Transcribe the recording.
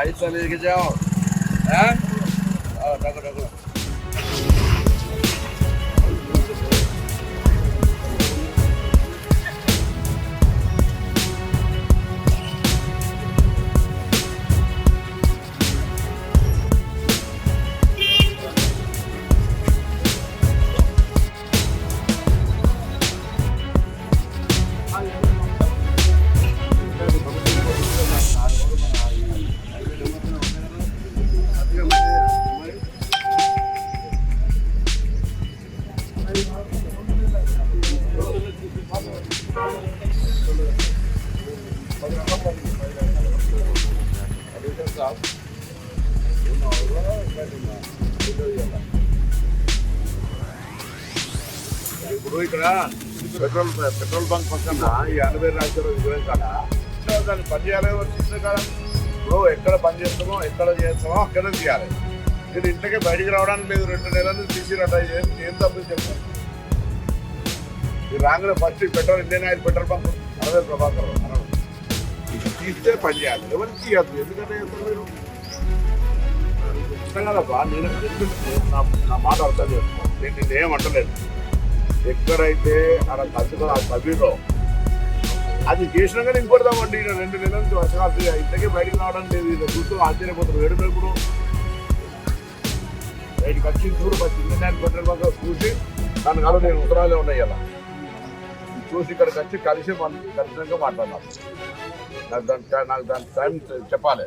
Ice लेके जाओ हैं रखो रखो ఇప్పుడు ఇక్కడ పెట్రోల్ బంక్ పక్కన ఈ 80 రాజ్యాల విగ్రహం కాడ దాన్ని పని చేయాలి వచ్చింది కదా. ఇప్పుడు ఎక్కడ పని చేస్తామో ఎక్కడ చేస్తామో అక్కడ తీయాలి. మీరు ఇంట్లోకే బయటికి రావడానికి లేదు. 2 నెలలు తీసిరట. ఏం తప్పు చెప్తాను. మీరు రాగానే first petrol Indian oil petrol bunk 60 Prabhakar తీస్తే పని చేయాలి. ఎవరికి తీయద్దు. ఎందుకంటే మీరు ఇష్టం కదబ్బా. నేను నా మాట అర్థం చేస్తాను. నేను ఏమంటలేదు. ఎక్కడైతే అక్కడ కలుసుకొని ఆ సభ్యులో అది చేసినాక ఇంకొడదామండి. 2 నెలల నుంచి వర్షాలు ఇంతకే బయటకు రావడం లేదు. ఇలా చూస్తూ ఆశ్చర్యపోతారు. వేడుకప్పుడు బయటకు వచ్చి చూడు ఇండియన్ పెట్రోల్ బంక్ చూసి దాని కాదు నేను ఉత్తరాలే ఉన్నాయి అలా చూసి ఇక్కడికి వచ్చి కలిసినాక మాట్లాడాలి. నాకు దాని టైం చెప్పాలి.